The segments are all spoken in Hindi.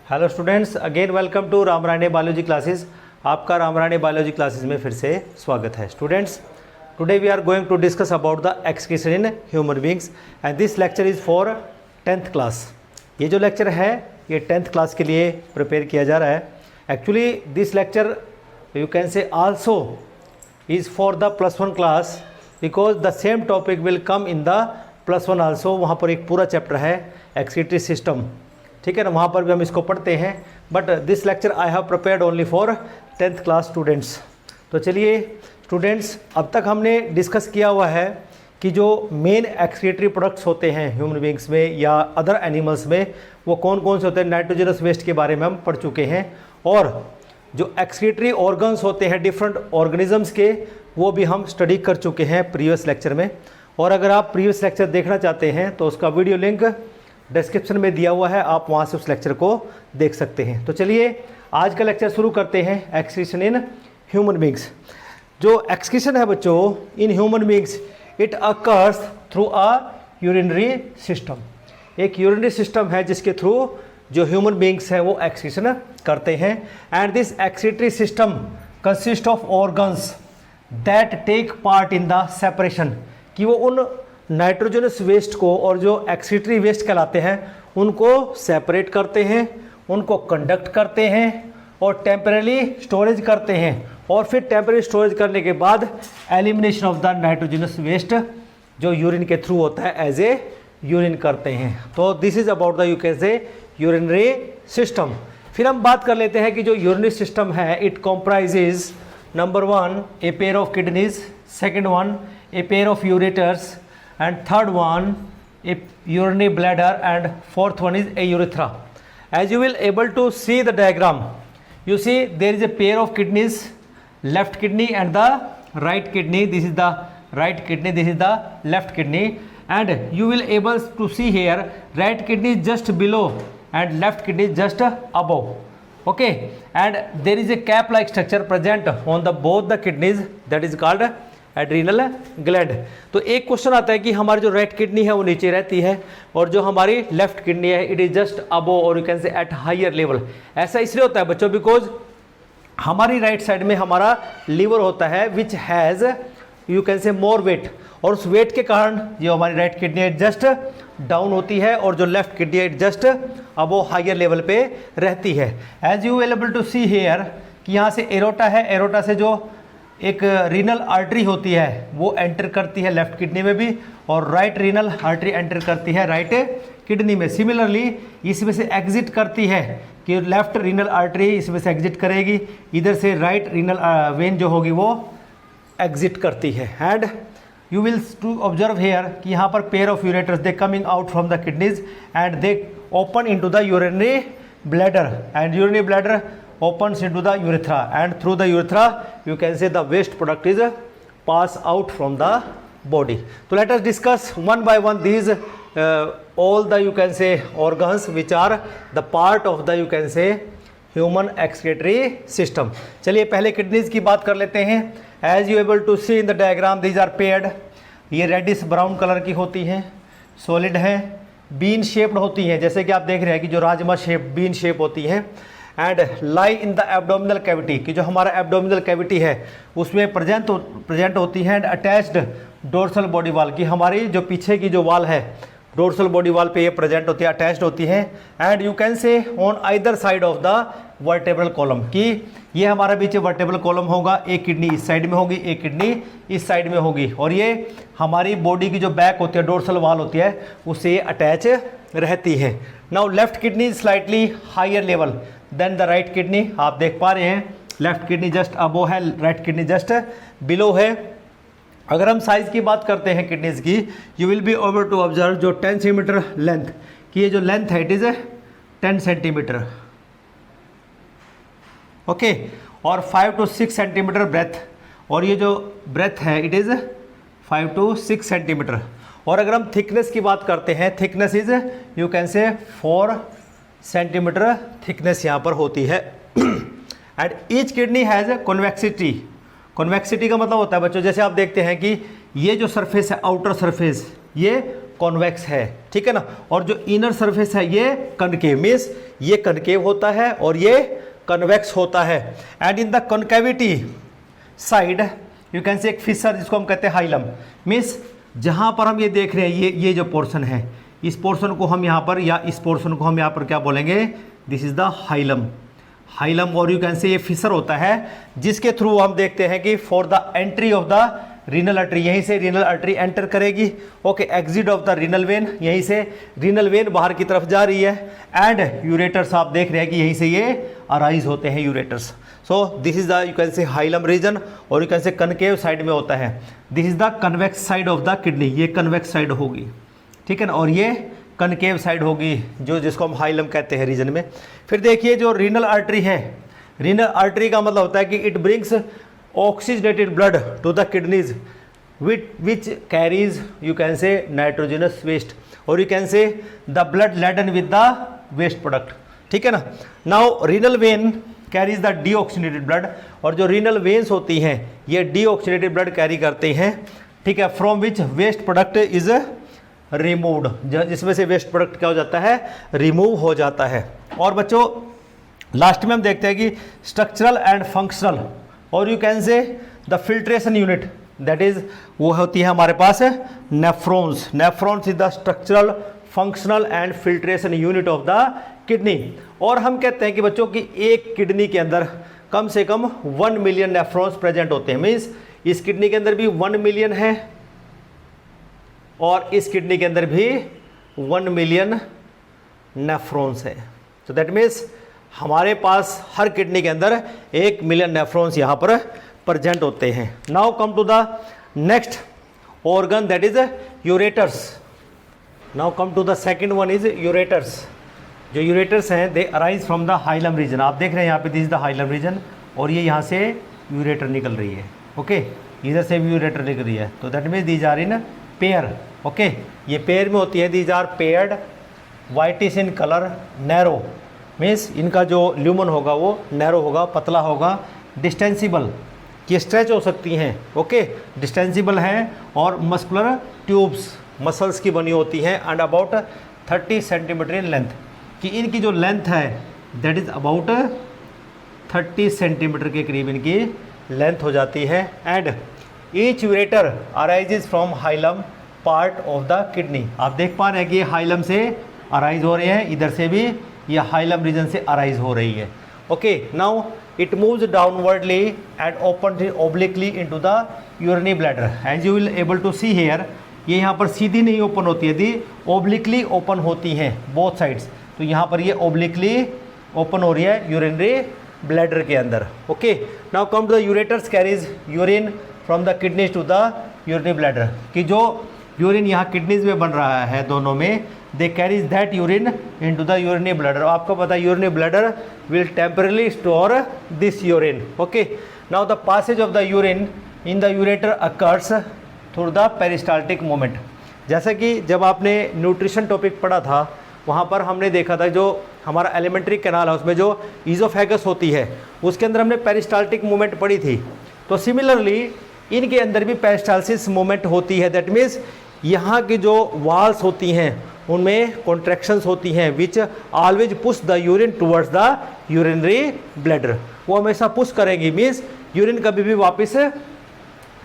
Hello students, again welcome to Ramrane biology classes. आपका रामराणे बायोलॉजी क्लासेस में फिर से स्वागत है। Students, today we are going to discuss about the excretion in human beings and this lecture is for 10th class. ये जो लेक्चर है ये 10th क्लास के लिए प्रिपेयर किया जा रहा है। Actually this lecture you can से also is for the +1 class because the same topic will come in the +1 also. वहाँ पर एक पूरा चैप्टर है एक्सक्रीटरी सिस्टम, ठीक है ना, वहाँ पर भी हम इसको पढ़ते हैं। But this lecture I have prepared only for 10th class students. तो चलिए स्टूडेंट्स, अब तक हमने डिस्कस किया हुआ है कि जो मेन एक्सक्रीटरी प्रोडक्ट्स होते हैं ह्यूमन बींग्स में या अदर एनिमल्स में वो कौन कौन से होते हैं। नाइट्रोजनस वेस्ट के बारे में हम पढ़ चुके हैं और जो एक्सक्रीटरी ऑर्गन्स होते हैं डिफरेंट ऑर्गेनिजम्स के वो भी हम स्टडी कर चुके हैं प्रीवियस लेक्चर में। और अगर आप प्रीवियस लेक्चर देखना चाहते हैं तो उसका वीडियो लिंक डिस्क्रिप्शन में दिया हुआ है, आप वहाँ से उस लेक्चर को देख सकते हैं। तो चलिए आज का लेक्चर शुरू करते हैं, एक्सक्रीशन इन ह्यूमन बींग्स। जो एक्सक्रीशन है बच्चों इन human beings, it occurs through a urinary system. एक यूरिनरी सिस्टम है जिसके थ्रू जो ह्यूमन बींग्स हैं वो एक्सक्रीशन करते हैं। And this excretory system consist of organs that take part in the separation, कि वो उन नाइट्रोजनस वेस्ट को और जो एक्सक्रीटरी वेस्ट कहलाते हैं उनको सेपरेट करते हैं, उनको कंडक्ट करते हैं और टेम्परेली स्टोरेज करते हैं। और फिर टेम्परेरी स्टोरेज करने के बाद elimination of the nitrogenous waste जो यूरिन के थ्रू होता है एज ए यूरिन करते हैं। तो this is about the you can say urinary system. फिर हम बात कर लेते हैं कि जो यूरिनरी सिस्टम है it comprises number 1 a pair of kidneys, second one a pair of ureters, and third one a urinary bladder, and fourth one is a urethra. As you will able to see the diagram, you see there is a pair of kidneys, left kidney and the right kidney. This is the right kidney, this is the left kidney, and you will able to see here right kidney just below and left kidney just above. Okay, and there is a cap like structure present on the both the kidneys, that is called adrenal gland. तो एक क्वेश्चन आता है कि हमारी जो राइट किडनी है वो नीचे रहती है और जो हमारी लेफ्ट किडनी है इट इज जस्ट अबो और you can say at higher level. ऐसा इसलिए होता है बच्चों बिकॉज हमारी राइट साइड में हमारा लीवर होता है विच हैज़ यू कैन से मोर वेट, और उस वेट के कारण जो हमारी राइट किडनी है जस्ट डाउन होती है और जो लेफ्ट किडनी है जस्ट अबो हायर लेवल पे रहती है। As you will able to see here कि यहाँ से एरोटा है, एरोटा से जो एक रीनल आर्टरी होती है वो एंटर करती है लेफ्ट किडनी में भी, और राइट रीनल आर्टरी एंटर करती है राइट किडनी में। सिमिलरली इसमें से एग्जिट करती है कि लेफ्ट रीनल आर्टरी इसमें से एग्जिट करेगी, इधर से राइट रीनल वेन जो होगी वो एग्जिट करती है। And you will to observe here कि यहाँ पर pair of ureters they coming out from the kidneys and they open into the urinary bladder, and urinary bladder opens into the urethra, and through the urethra you can say the waste product is pass out from the body. So let us discuss one by one these all the you can say organs which are the part of the you can say human excretory system. चलिए पहले किडनीज की बात कर लेते हैं। As you able to see in the diagram these are paired, ये रेडिश ब्राउन कलर की होती हैं, सॉलिड हैं, बीन शेप्ड होती हैं, जैसे कि आप देख रहे हैं कि जो राजमा शेप बीन शेप होती हैं। And lie in the abdominal cavity, कि जो हमारा एब्डोमिनल कैविटी है उसमें प्रेजेंट होती है। And attached dorsal body wall, की हमारी जो पीछे की जो वाल है डोर्सल बॉडी वाल पे ये प्रेजेंट होती है, अटैच्ड होती है। एंड यू कैन से on either side of the vertebral column, कि ये हमारा पीछे वर्टेब्रल कॉलम होगा, एक किडनी इस साइड में होगी, एक किडनी इस साइड में होगी, और ये हमारी बॉडी की जो बैक होती है डोर्सल वाल होती है उससे ये अटैच रहती है। Now left kidney slightly higher level than the right kidney, आप देख पा रहे हैं लेफ्ट किडनी जस्ट अबो है, राइट किडनी जस्ट बिलो है। अगर हम साइज़ की बात करते हैं किडनीज की, you will be able to observe जो 10 सेंटीमीटर लेंथ की ये जो लेंथ है इट इज़ 10 सेंटीमीटर, ओके, और 5 to 6 सेंटीमीटर ब्रेथ, और ये जो ब्रेथ है इट इज़ 5 to 6 सेंटीमीटर। और अगर हम थिकनेस की बात करते हैं, थिकनेस इज यू कैन से 4 सेंटीमीटर थिकनेस यहाँ पर होती है। And each kidney has convexity, convexity का मतलब होता है बच्चों जैसे आप देखते हैं कि ये जो सरफेस है आउटर सरफेस ये कॉन्वेक्स है, ठीक है ना। और जो इनर सरफेस है ये कनकेव, मीन्स ये कनकेव होता है और ये कन्वेक्स होता है। And in the concavity side you can से एक फिशर जिसको हम कहते हैं हाइलम, मीन्स जहाँ पर हम ये देख रहे हैं ये जो पोर्शन है, इस पोर्शन को हम यहाँ पर या इस पोर्शन को हम यहाँ पर क्या बोलेंगे, this is the hilum. Hilum और यू कैन से ये फिशर होता है जिसके थ्रू हम देखते हैं कि for the entry of the renal artery, यहीं से रीनल आर्टरी एंटर करेगी। Okay, exit of the renal vein, यहीं से रीनल वेन बाहर की तरफ जा रही है। एंड यूरेटर्स आप देख रहे हैं कि यहीं से ये अराइज होते हैं ureters. So this is the you can say hilum region और you can say concave side में होता है। This is the convex side of the kidney, ये कन्वेक्स साइड होगी, ठीक है ना, और ये कनकेव साइड होगी जो जिसको हम हाइलम कहते हैं रीजन में। फिर देखिए जो रीनल आर्टरी है, रीनल आर्टरी का मतलब होता है कि it brings oxygenated blood to the kidneys which carries you can say nitrogenous waste or you can say the blood laden with the waste product, ठीक है ना। now renal vein carries the deoxygenated blood, और जो renal veins होती हैं ये deoxygenated blood कैरी करते हैं, ठीक है, from which waste product is removed, जिसमें से वेस्ट प्रोडक्ट क्या हो जाता है, रिमूव हो जाता है। और बच्चों लास्ट में हम देखते हैं कि स्ट्रक्चरल एंड फंक्शनल और you can say the filtration unit, that is वो होती है हमारे पास nephrons. Nephrons is the structural functional and filtration unit of the kidney. और हम कहते हैं कि बच्चों की एक किडनी के अंदर कम से कम 1 मिलियन नेफ्रॉन्स प्रेजेंट होते हैं, मीन्स इस किडनी के अंदर भी 1 मिलियन है और इस किडनी के अंदर भी 1 मिलियन नेफ्रॉन्स है। तो दैट मीन्स हमारे पास हर किडनी के अंदर 1 मिलियन नेफ्रॉन्स यहाँ पर प्रेजेंट होते हैं। Now come to the next organ that is ureters. Now come to the second one is ureters. जो यूरेटर्स हैं they arise from the hilum region. आप देख रहे हैं यहाँ पे this is the hilum region और ये यहाँ से यूरेटर निकल रही है। ओके, इधर से भी यूरेटर निकल रही है, तो that means these are in pair. Okay, ये पेयर में होती है, these are paired, whitish in colour, narrow, means इनका जो ल्यूमन होगा वो नैरो होगा, पतला होगा, डिस्टेंसिबल, ये स्ट्रेच हो सकती हैं। ओके, डिस्टेंसिबल हैं और मस्कुलर ट्यूब्स मसल्स की बनी होती हैं and about 30 centimetre in length, कि इनकी जो लेंथ है दैट इज़ अबाउट 30 सेंटीमीटर के करीब इनकी लेंथ हो जाती है। And each ureter arises from hilum part of the kidney. आप देख पा रहे हैं कि ये हाइलम से अराइज हो रहे हैं, इधर से भी ये हाइलम रीजन से अराइज हो रही है। Okay, now it moves downwardly and open obliquely into the urinary bladder. As you will able to see here, ये यहाँ पर सीधी नहीं ओपन होती है, दी ओब्लिकली ओपन होती हैं बोथ साइड्स। तो यहाँ पर ये ओब्लिकली ओपन हो रही है यूरिनरी ब्लैडर के अंदर। Okay, now come to the ureters carries urine from the kidneys to the urinary bladder, कि जो यूरिन यहाँ किडनीज में बन रहा है दोनों में, they carries that urine into the urinary bladder. आपको पता है urinary bladder will temporarily store this urine. Okay, now the passage of the urine in the ureter occurs through the peristaltic movement. जैसे कि जब आपने न्यूट्रिशन टॉपिक पढ़ा था वहाँ पर हमने देखा था जो हमारा एलिमेंट्री कैनाल है उसमें जो ईजोफेगस होती है उसके अंदर हमने पेरिस्टाल्टिक मूवमेंट पढ़ी थी। तो सिमिलरली इनके अंदर भी पेरिस्टाल्सिस मूवमेंट होती है, दैट मीन्स यहाँ की जो वॉल्स होती हैं उनमें कॉन्ट्रैक्शंस होती हैं which always push the urine towards the urinary bladder. वो हमेशा पुश करेंगी, मीन्स यूरिन कभी भी वापस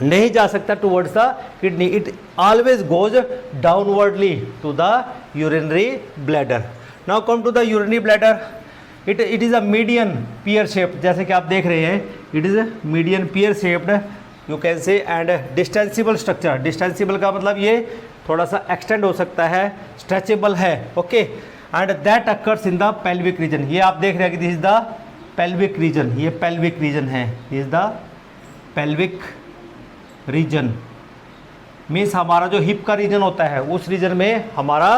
नहीं जा सकता towards the kidney, it always goes downwardly to the urinary bladder. Now come to the urinary bladder, it is a median pear shaped, जैसे कि आप देख रहे हैं it is median pear shaped you can say and distensible structure. Distensible का मतलब ये थोड़ा सा एक्सटेंड हो सकता है, स्ट्रेचेबल है। Okay, and that occurs in the pelvic region. ये आप देख रहे हैं कि this is the pelvic region, ये पेल्विक रीजन है, this is the pelvic region, means हमारा जो हिप का रीजन होता है उस रीजन में हमारा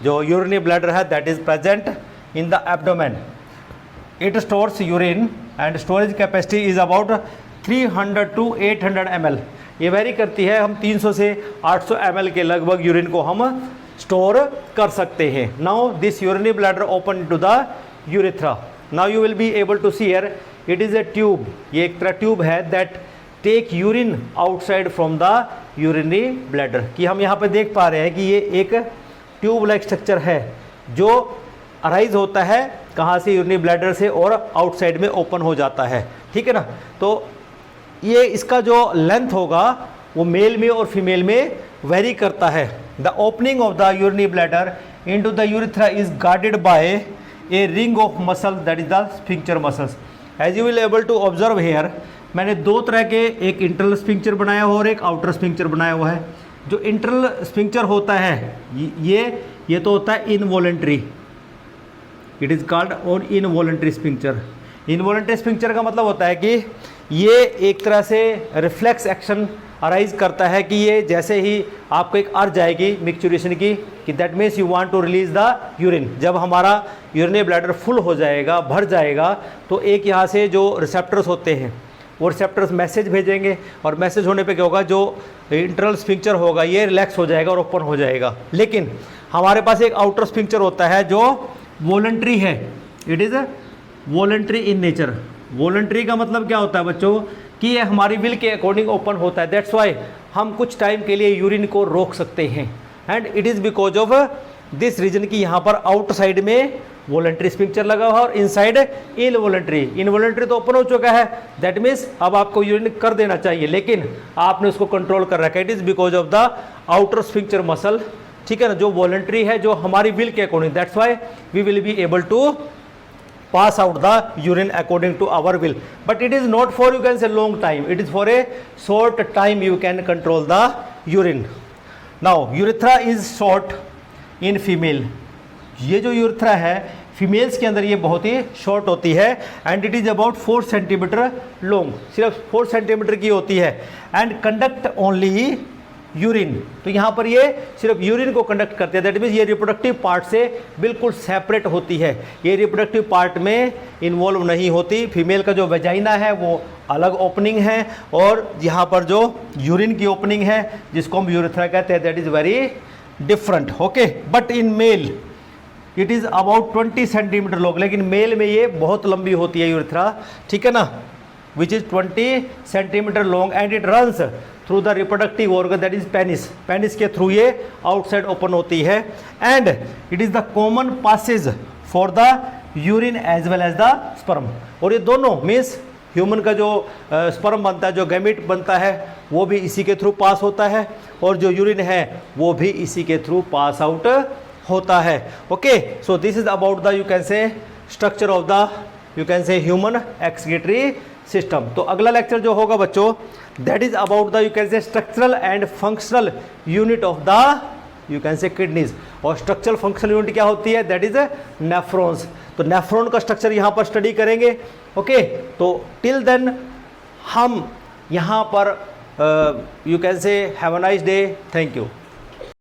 जो यूरिनरी ब्लैडर है that is present in the abdomen. It stores urine and storage capacity is about 300 to 800 ml। ये वेरी करती है, हम 300 से 800 ml के लगभग यूरिन को हम स्टोर कर सकते हैं। Now this urinary bladder open to the urethra. Now you will be able to see here it is a tube, ये एक तरह ट्यूब है that take urine outside from the urinary bladder. कि हम यहाँ पे देख पा रहे हैं कि ये एक ट्यूब लाइक स्ट्रक्चर है जो अराइज होता है कहाँ से, यूरिनरी ब्लैडर से, और आउटसाइड में ओपन हो जाता है, ठीक है ना। तो ये इसका जो लेंथ होगा वो मेल में और फीमेल में वेरी करता है। The opening of the urinary bladder into the urethra is guarded by a ring of muscle that is the sphincter muscles. As you will able to observe here, मैंने दो तरह के, एक इंटरनल स्फिंक्टर बनाया हुआ और एक आउटर स्फिंक्टर बनाया हुआ है। जो इंटरनल स्फिंक्टर होता है ये तो होता है involuntary, it is called on involuntary sphincter. Involuntary sphincter का मतलब होता है कि ये एक तरह से रिफ्लेक्स एक्शन अराइज करता है कि ये जैसे ही आपको एक अर्ज आएगी मिक्चुरेशन की, कि that means you want to release the urine. जब हमारा यूरिनरी ब्लैडर फुल हो जाएगा, भर जाएगा, तो एक यहाँ से जो रिसेप्टर्स होते हैं वो रिसेप्टर्स मैसेज भेजेंगे, और मैसेज होने पे क्या होगा, जो इंटरनल स्फिंक्टर होगा ये रिलैक्स हो जाएगा और ओपन हो जाएगा। लेकिन हमारे पास एक आउटर स्फिंक्टर होता है जो वॉलंटरी है, it is voluntary in nature. Voluntary का मतलब क्या होता है बच्चों, कि ये हमारी विल के अकॉर्डिंग ओपन होता है। दैट्स वाई हम कुछ टाइम के लिए यूरिन को रोक सकते हैं, and it is because of this reason कि यहाँ पर आउटसाइड में वॉलंटरी स्फिंक्टर लगा हुआ और इनसाइड इनवॉलंटरी। इनवॉलंटरी तो ओपन हो चुका है, दैट मीन्स अब आपको यूरिन कर देना चाहिए, लेकिन आपने उसको कंट्रोल कर रखा है। It is because of the outer sphincter muscle, ठीक है ना, जो वॉलंटरी है, जो हमारी विल के according. That's why we will be able to pass out the urine according to our will, but it is not for, you can say, long time, it is for a short time you can control the urine. Now urethra is short in female, ये जो यूरेथ्रा है फीमेल्स के अंदर ये बहुत ही शॉर्ट होती है, and it is about 4 centimetre long, सिर्फ 4 सेंटीमीटर की होती है, एंड कंडक्ट ओनली यूरिन। तो यहाँ पर ये सिर्फ यूरिन को कंडक्ट करते हैं, दैट मीन्स ये रिप्रोडक्टिव पार्ट से बिल्कुल सेपरेट होती है, ये रिप्रोडक्टिव पार्ट में इन्वॉल्व नहीं होती। फीमेल का जो वेजाइना है वो अलग ओपनिंग है, और यहाँ पर जो यूरिन की ओपनिंग है जिसको हम यूरेथ्रा कहते हैं, that is very different, okay. But in male it is about 20 centimetre long, लेकिन मेल में ये बहुत लंबी होती है यूरेथ्रा, ठीक है ना, which is 20 centimetre long, and it runs through the reproductive organ that is penis. Penis के थ्रू ये आउटसाइड ओपन होती है, and it is the common passage for the urine as well as the sperm. और ये दोनों मीन्स ह्यूमन का जो स्पर्म बनता है, जो गैमेट बनता है, वो भी इसी के थ्रू पास होता है, और जो यूरिन है वो भी इसी के थ्रू पास आउट होता है, okay. So this is about the, you can से, structure of the, you can से, ह्यूमन एक्सक्रीटरी सिस्टम। तो अगला लेक्चर जो होगा बच्चों, that is about the, you can से, structural and functional unit of the, you can से, किडनीज। और स्ट्रक्चरल फंक्शनल यूनिट क्या होती है, दैट इज नेफ्रॉन्स। तो नेफ्रॉन का स्ट्रक्चर यहाँ पर स्टडी करेंगे, ओके। तो टिल देन हम यहाँ पर, यू कैन से, have a nice day, thank you.